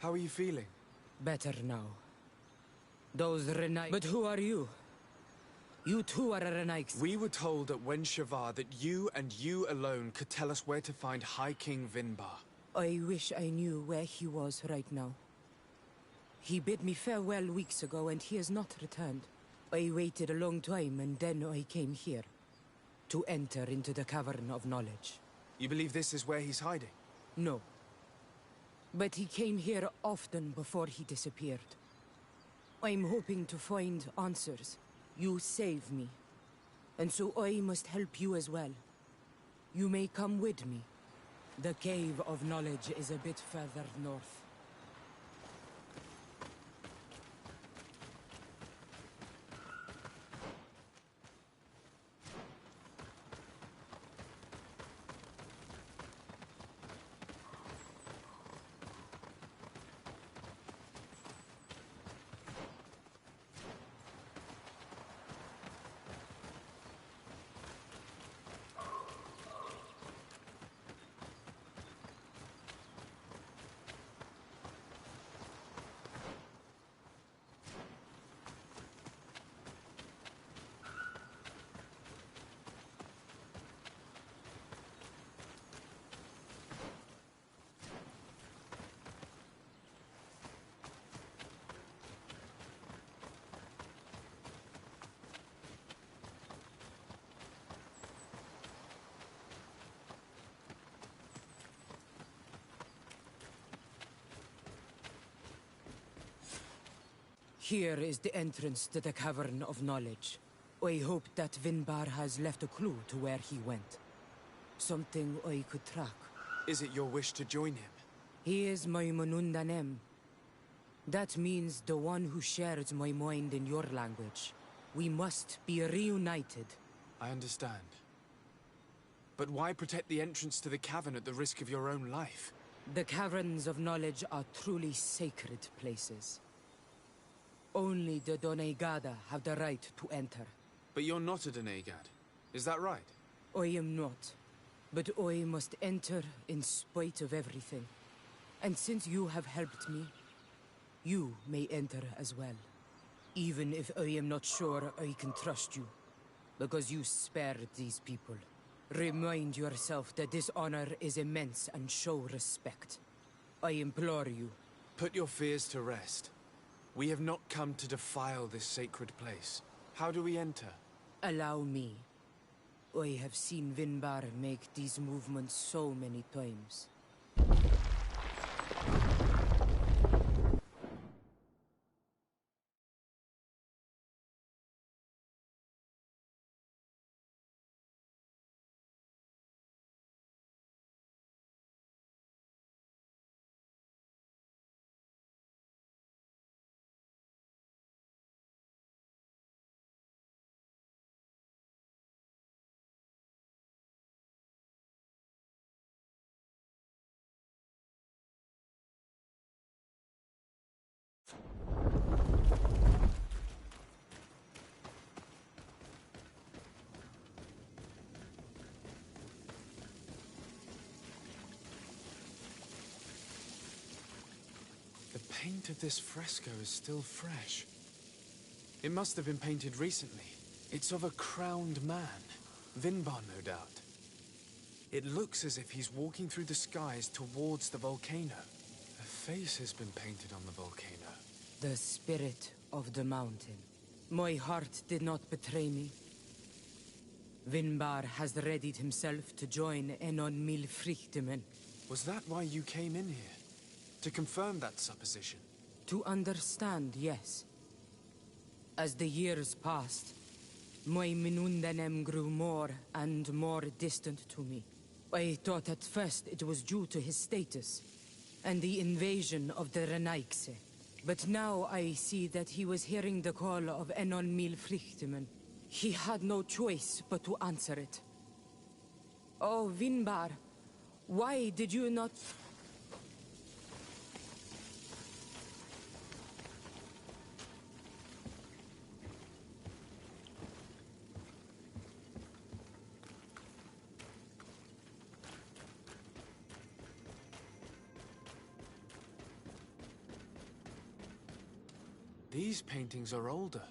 How are you feeling? Better now. Those Renai... But who are you? You too are a Renaix. We were told at Shavar that you and you alone could tell us where to find High King Vinbar. I wish I knew where he was right now. He bid me farewell weeks ago and he has not returned. I waited a long time and then I came here. To enter into the Cavern of Knowledge. You believe this is where he's hiding? No. But he came here often before he disappeared. I'm hoping to find answers. You saved me. And so I must help you as well. You may come with me. The Cave of Knowledge is a bit further north. Here is the entrance to the Cavern of Knowledge. I hope that Vinbar has left a clue to where he went. Something I could track. Is it your wish to join him? He is my Manundanem. That means the one who shares my mind in your language. We must be reunited. I understand. But why protect the entrance to the cavern at the risk of your own life? The Caverns of Knowledge are truly sacred places. Only the Doneigada have the right to enter. But you're not a Doneigad, is that right? I am not. But I must enter in spite of everything. And since you have helped me, you may enter as well. Even if I am not sure I can trust you. Because you spared these people. Remind yourself that this honor is immense and show respect. I implore you. Put your fears to rest. We have not come to defile this sacred place. How do we enter? Allow me. I have seen Vinbar make these movements so many times. The paint of this fresco is still fresh. It must have been painted recently. It's of a crowned man. Vinbar, no doubt. It looks as if he's walking through the skies towards the volcano. A face has been painted on the volcano. The spirit of the mountain. My heart did not betray me. Vinbar has readied himself to join Enon Milfrichtemen. Was that why you came in here? To confirm that supposition? To understand, yes. As the years passed, my Minundanem grew more and more distant to me. I thought at first it was due to his status, and the invasion of the Renaigse. But now I see that he was hearing the call of Enon Milfrichtemen. He had no choice but to answer it. Oh, Vinbar, why did you not... These paintings are older.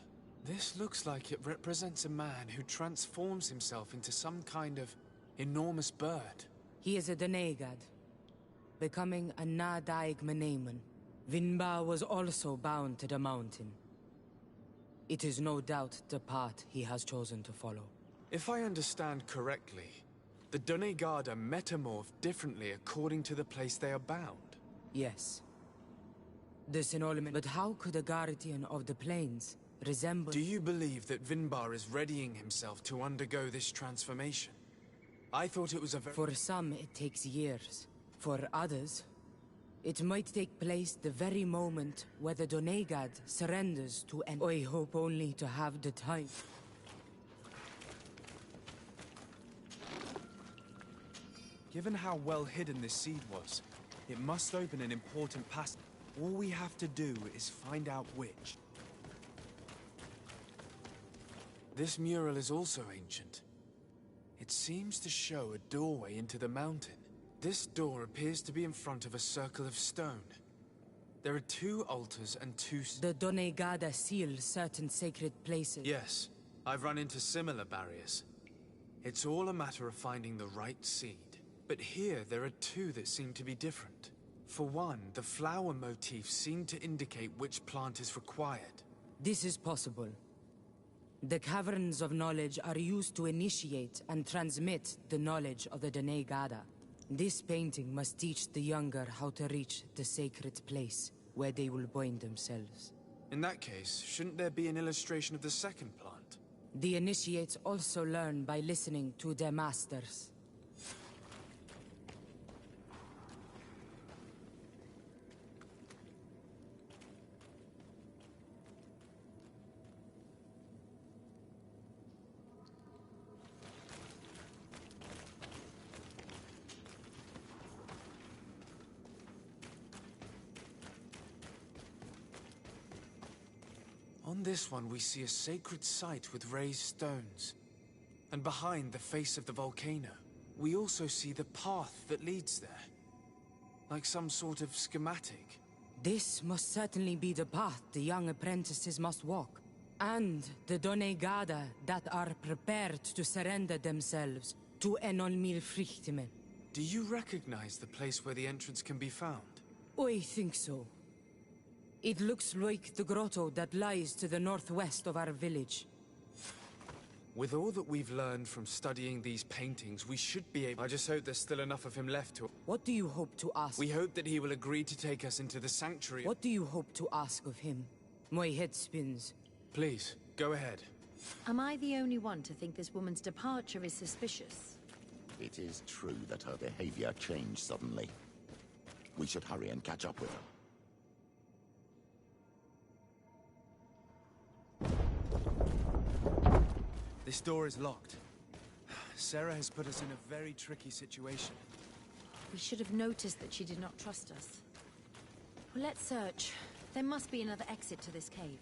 This looks like it represents a man who transforms himself into some kind of enormous bird. He is a Denegad, becoming a Nadaig Meneman. Vinba was also bound to the mountain. It is no doubt the path he has chosen to follow. If I understand correctly, the Donegada metamorph differently according to the place they are bound. Yes. But how could a guardian of the plains resemble... Do you believe that Vinbar is readying himself to undergo this transformation? I thought it was a very... For some, it takes years. For others, it might take place the very moment where the Donegad surrenders to an... I hope only to have the time. Given how well hidden this seed was, it must open an important passage. All we have to do is find out which. This mural is also ancient. It seems to show a doorway into the mountain. This door appears to be in front of a circle of stone. There are 2 altars and 2... The Donegada seal certain sacred places. Yes, I've run into similar barriers. It's all a matter of finding the right seed. But here, there are 2 that seem to be different. For one, the flower motifs seem to indicate which plant is required. This is possible. The caverns of knowledge are used to initiate and transmit the knowledge of the Donegada. This painting must teach the younger how to reach the sacred place, where they will bind themselves. In that case, shouldn't there be an illustration of the second plant? The initiates also learn by listening to their masters. On this one, we see a sacred site with raised stones. And behind the face of the volcano, we also see the path that leads there. Like some sort of schematic. This must certainly be the path the young apprentices must walk. And the Donegada that are prepared to surrender themselves to Enolmil Frichtimen. Do you recognize the place where the entrance can be found? I think so. It looks like the grotto that lies to the northwest of our village. With all that we've learned from studying these paintings, we should be able... I just hope there's still enough of him left to... What do you hope to ask? We hope that he will agree to take us into the sanctuary... What do you hope to ask of him? My head spins. Please, go ahead. Am I the only one to think this woman's departure is suspicious? It is true that her behavior changed suddenly. We should hurry and catch up with her. This door is locked. Sarah has put us in a very tricky situation. We should have noticed that she did not trust us. Well, let's search. There must be another exit to this cave.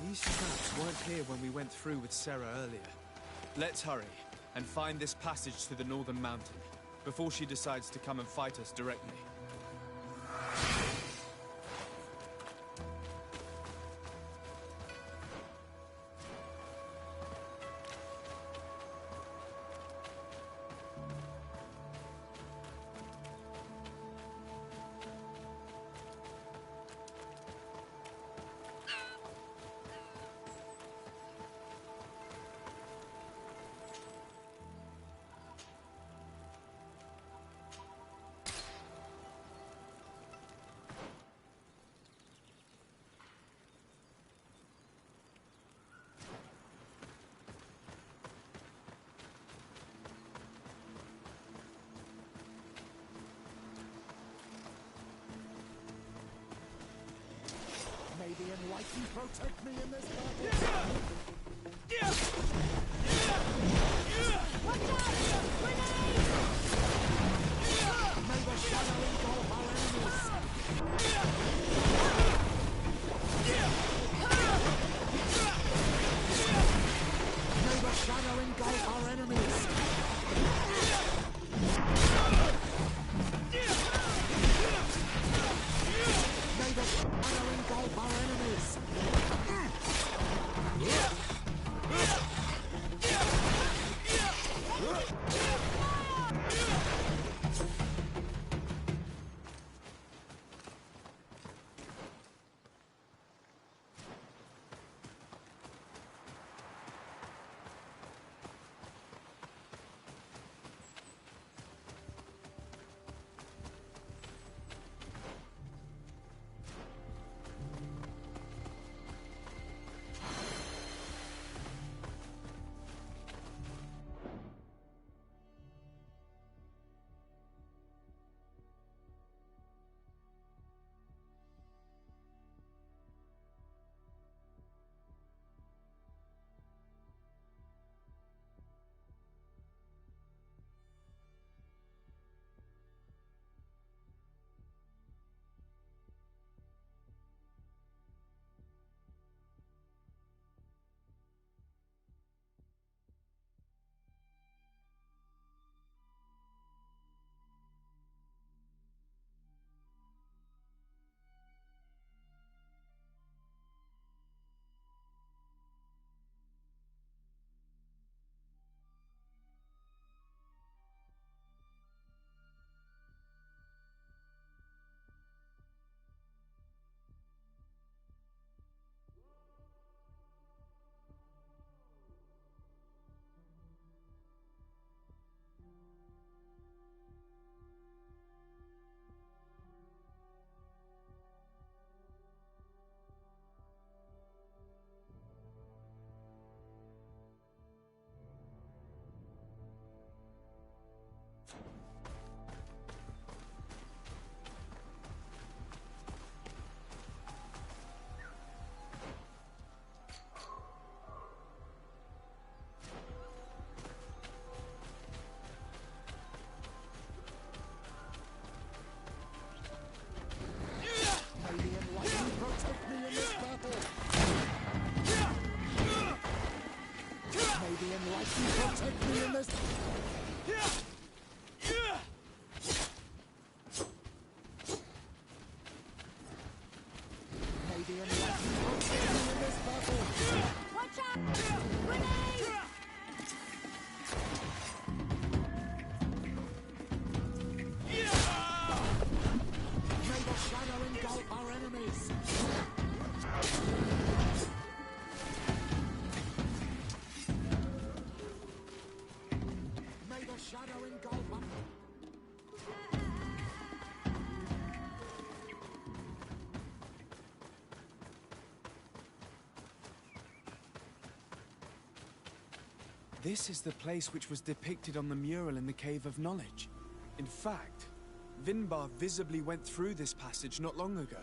These traps weren't here when we went through with Sarah earlier. Let's hurry and find this passage to the northern mountain before she decides to come and fight us directly. enlightened protect me in this battle. Watch out! Grenade! May the shadow engulf our enemies. May the shadow engulf our enemies. May the shadow engulf our enemies. Protect me in this. May the enlightened protect me in this battle. Watch out! Grenade! May the shadow engulf our enemies. May the shadow engulf our This is the place which was depicted on the mural in the Cave of Knowledge. In fact, Vinbar visibly went through this passage not long ago.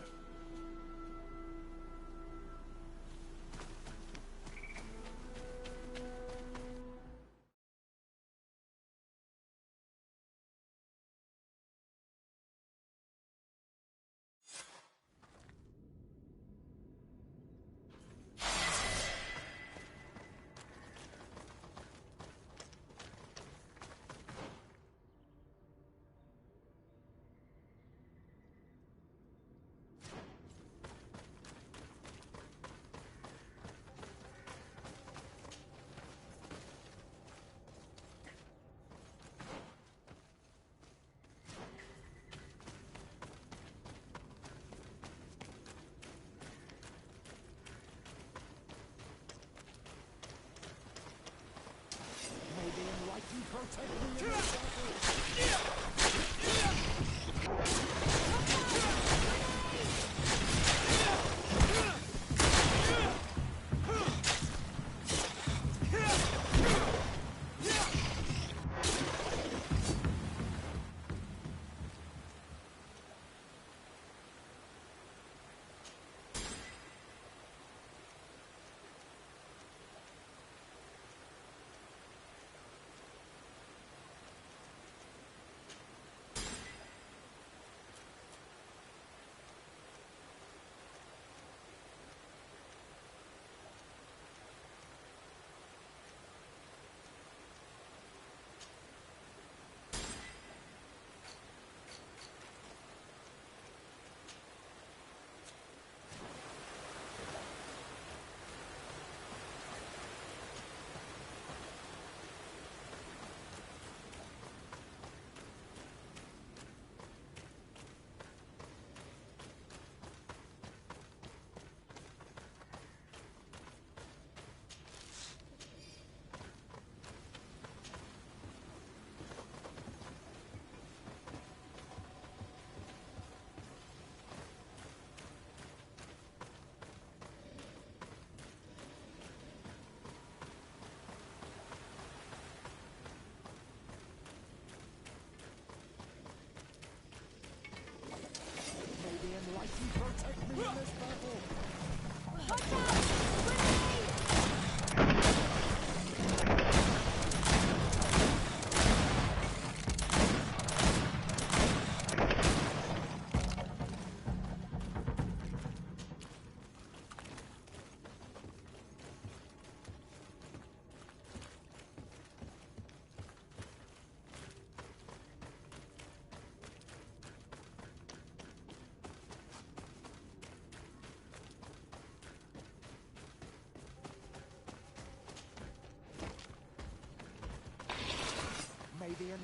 protect me in this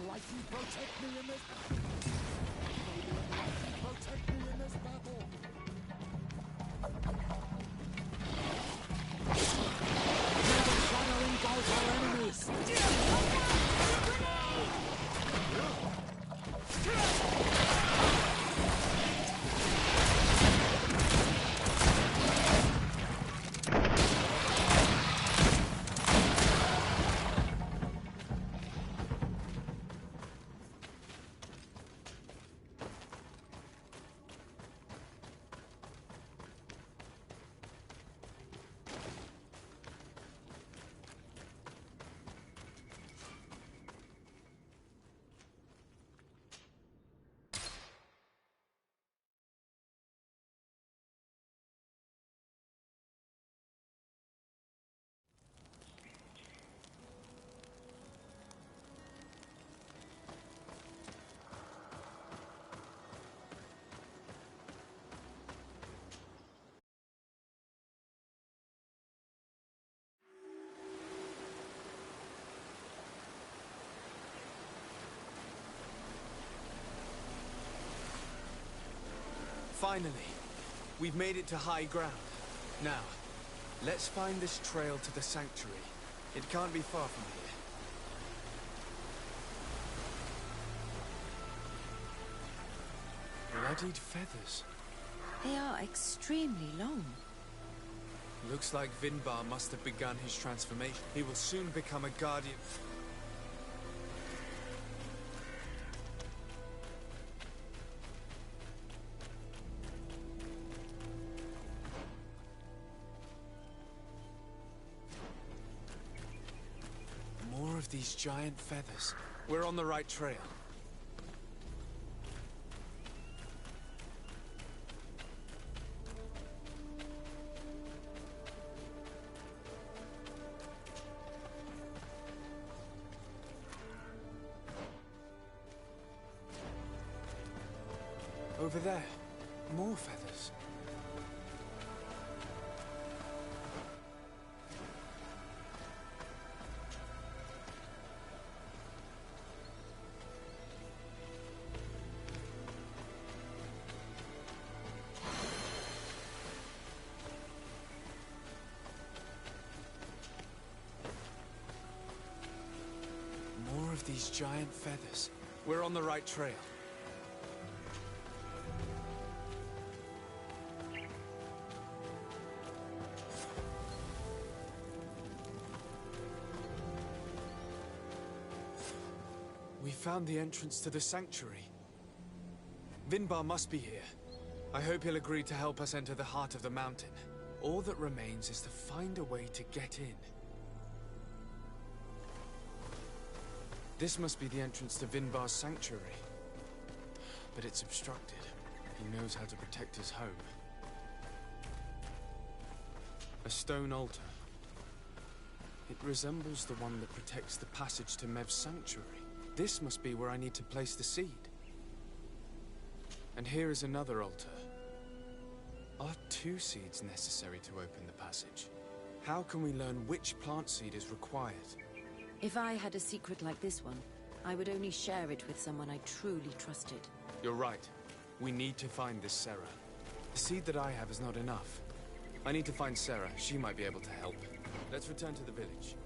enlightened protect me in this... May the enlightened protect me in this battle. May the shadow engulf our enemies. Finally, we've made it to high ground. Now, let's find this trail to the sanctuary. It can't be far from here. Bloodied feathers. They are extremely long. Looks like Vinbar must have begun his transformation. He will soon become a guardian. More of these giant feathers. We're on the right trail. Over there, more feathers. More of these giant feathers. We're on the right trail. We found the entrance to the sanctuary. Vinbar must be here. I hope he'll agree to help us enter the heart of the mountain. All that remains is to find a way to get in. This must be the entrance to Vinbar's sanctuary. But it's obstructed. He knows how to protect his home. A stone altar. It resembles the one that protects the passage to Mev's sanctuary. This must be where I need to place the seed. And here is another altar. Are 2 seeds necessary to open the passage? How can we learn which plant seed is required? If I had a secret like this one, I would only share it with someone I truly trusted. You're right. We need to find this Sarah. The seed that I have is not enough. I need to find Sarah. She might be able to help. Let's return to the village.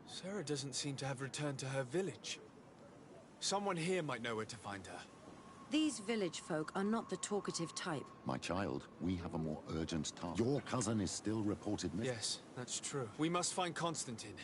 Sarah doesn't seem to have returned to her village. Someone here might know where to find her. These village folk are not the talkative type. My child, we have a more urgent task. Your cousin is still reported missing. Yes, that's true. We must find Constantine.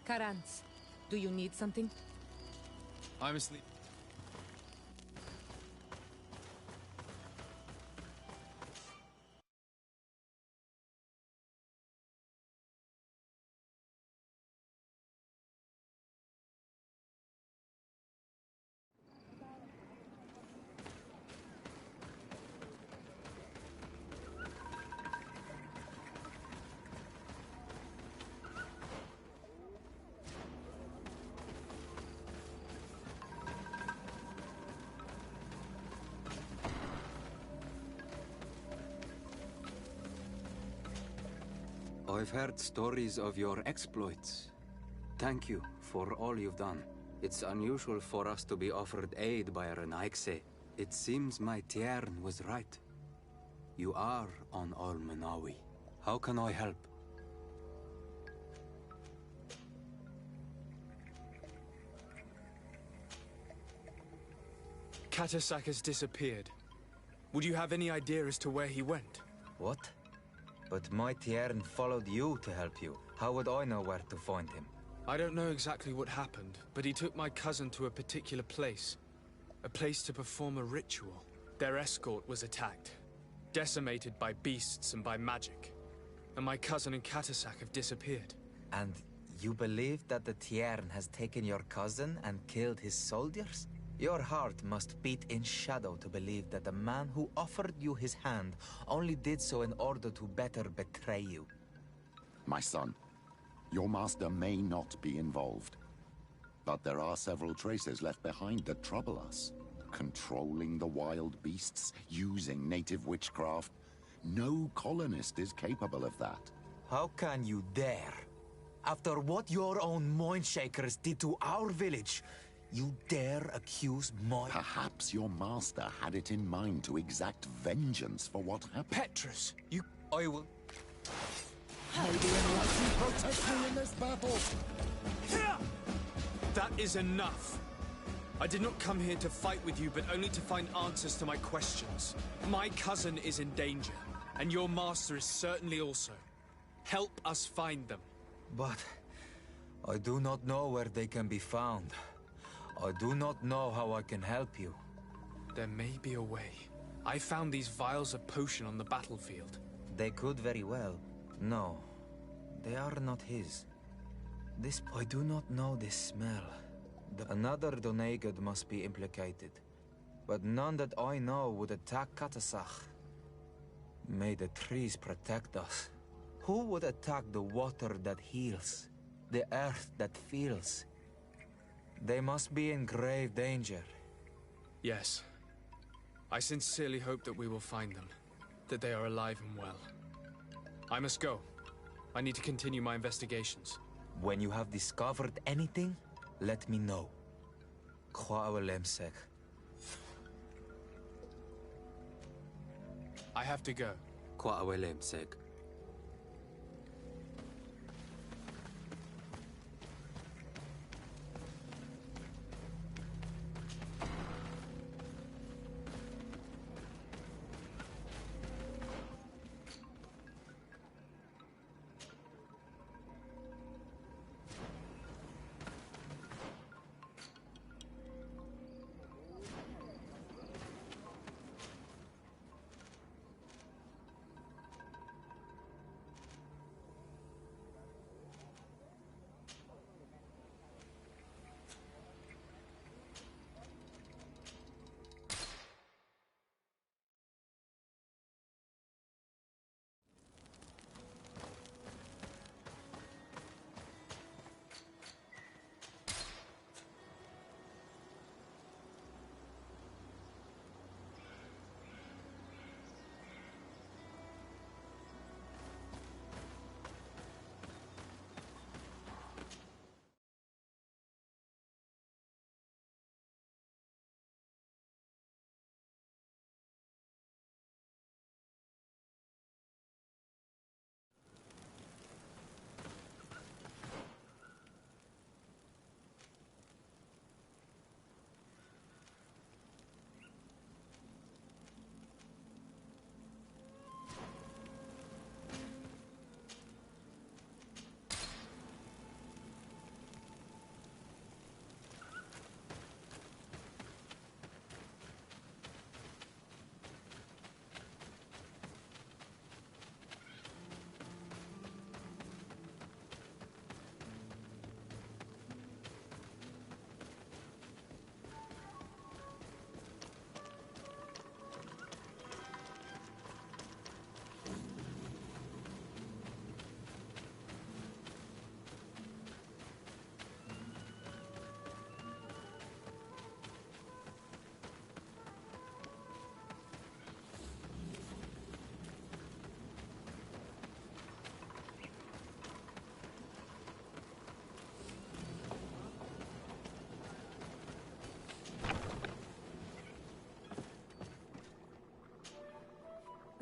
Karans, do you need something? I'm asleep. I've heard stories of your exploits. Thank you for all you've done. It's unusual for us to be offered aid by a Renaigse. It seems my Tiern was right. You are on Almenawi. How can I help? Katasak has disappeared. Would you have any idea as to where he went? What? But my Tiern followed you to help you. How would I know where to find him? I don't know exactly what happened, but he took my cousin to a particular place. A place to perform a ritual. Their escort was attacked, decimated by beasts and by magic. And my cousin and Katasak have disappeared. And you believe that the Tiern has taken your cousin and killed his soldiers? Your heart must beat in shadow to believe that the man who offered you his hand only did so in order to better betray you. My son, your master may not be involved. But there are several traces left behind that trouble us. Controlling the wild beasts, using native witchcraft. No colonist is capable of that. How can you dare? After what your own Mindshakers did to our village, you dare accuse my... Perhaps your master had it in mind to exact vengeance for what happened. Petrus, you... I will... May the Enlightened protect me in this battle! That is enough! I did not come here to fight with you, but only to find answers to my questions. My cousin is in danger, and your master is certainly also. Help us find them. But... I do not know where they can be found. I do not know how I can help you. There may be a way. I found these vials of potion on the battlefield. They could very well. No, they are not his. This... I do not know this smell. Another Donegad must be implicated. But none that I know would attack Katasach. May the trees protect us. Who would attack the water that heals? The earth that feels? They must be in grave danger. Yes. I sincerely hope that we will find them. That they are alive and well. I must go. I need to continue my investigations. When you have discovered anything, let me know. I have to go.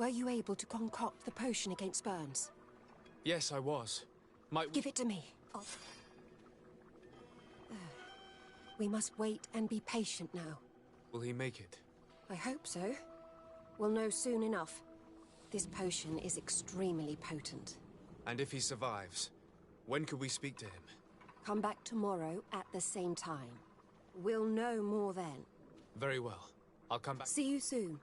Were you able to concoct the potion against burns? Yes, I was. Give it to me. We must wait and be patient now. Will he make it? I hope so. We'll know soon enough. This potion is extremely potent. And if he survives, when could we speak to him? Come back tomorrow at the same time. We'll know more then. Very well. I'll come back. See you soon.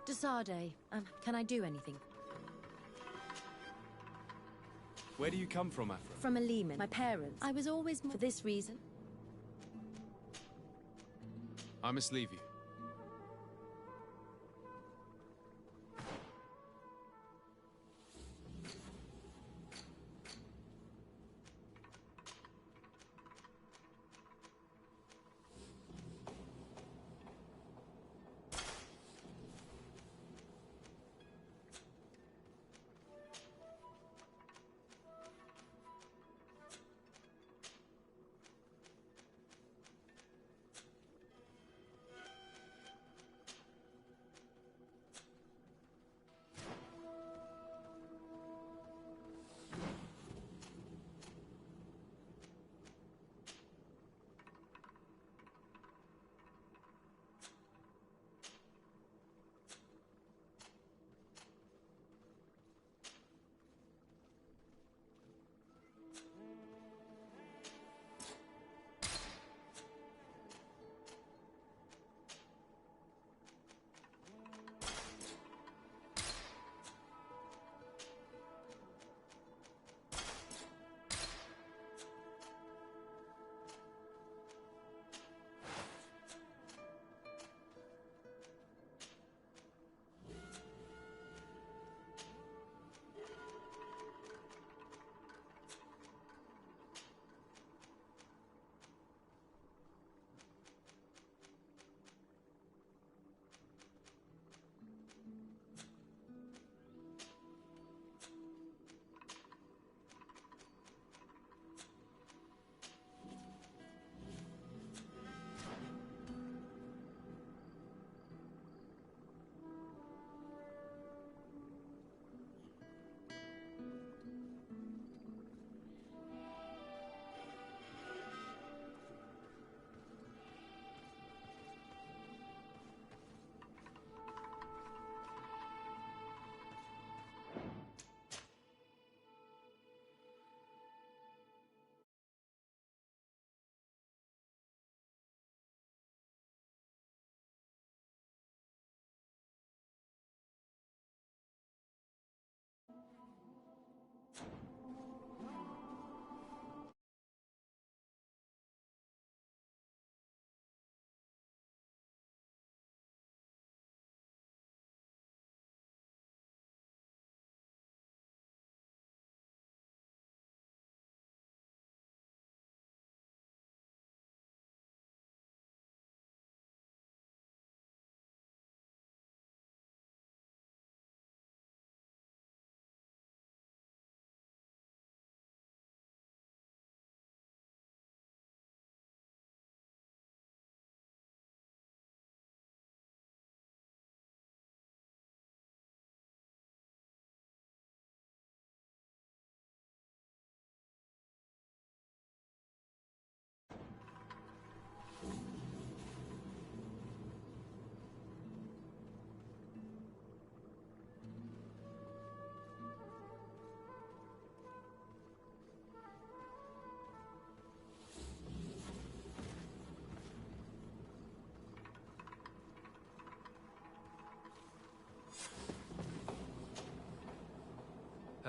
Desade, can I do anything? Where do you come from, Afra? From a Lehman. My parents. I was always for this reason. I must leave you.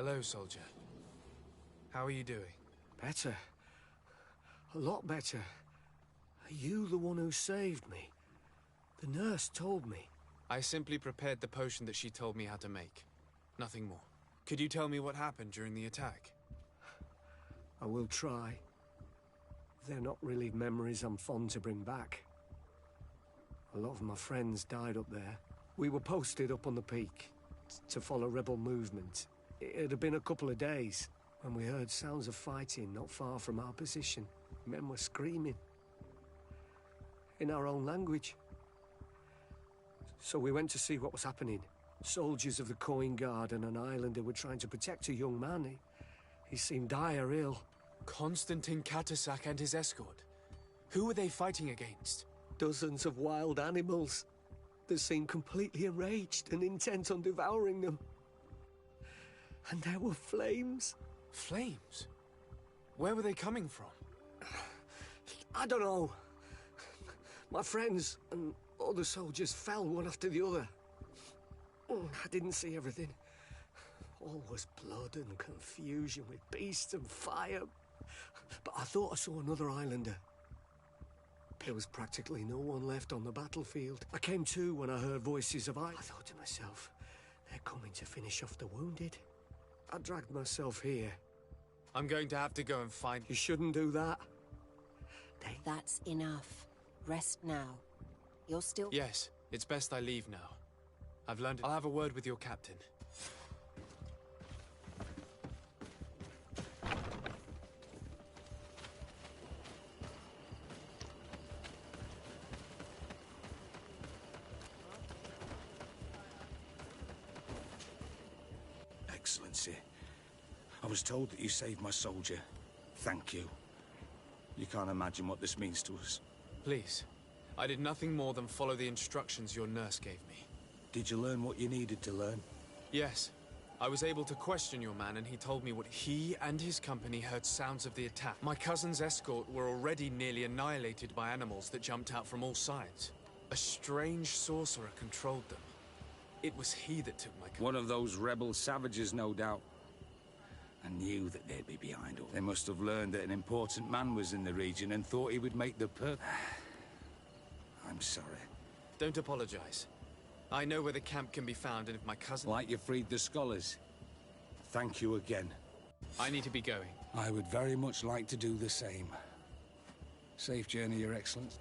Hello, soldier. How are you doing? Better. A lot better. Are you the one who saved me? The nurse told me. I simply prepared the potion that she told me how to make. Nothing more. Could you tell me what happened during the attack? I will try. They're not really memories I'm fond to bring back. A lot of my friends died up there. We were posted up on the peak to follow rebel movement. It had been a couple of days when we heard sounds of fighting not far from our position. Men were screaming in our own language. So we went to see what was happening. Soldiers of the Coin Guard and an islander were trying to protect a young man. He seemed dire ill. Konstantin Katasak and his escort. Who were they fighting against? Dozens of wild animals. They seemed completely enraged and intent on devouring them. And there were flames. Flames? Where were they coming from? I don't know. My friends and other soldiers fell one after the other. I didn't see everything. All was blood and confusion with beasts and fire. But I thought I saw another islander. There was practically no one left on the battlefield. I came to when I heard voices of I thought to myself, they're coming to finish off the wounded. I dragged myself here. I'm going to have to go and find... You shouldn't do that. That's enough. Rest now. You're still... Yes, it's best I leave now. I've learned it. I'll have a word with your captain. Excellency, I was told that you saved my soldier. Thank you. You can't imagine what this means to us. Please. I did nothing more than follow the instructions your nurse gave me. Did you learn what you needed to learn? Yes. I was able to question your man, and he told me what he and his company heard sounds of the attack. My cousin's escort were already nearly annihilated by animals that jumped out from all sides. A strange sorcerer controlled them. It was he that took my cousin. One of those rebel savages, no doubt. I knew that they'd be behind all. They must have learned that an important man was in the region and thought he would make the I'm sorry. Don't apologize. I know where the camp can be found, and if my cousin... Like you freed the scholars. Thank you again. I need to be going. I would very much like to do the same. Safe journey, Your Excellency.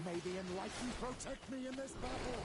May the Enlightened protect me in this battle!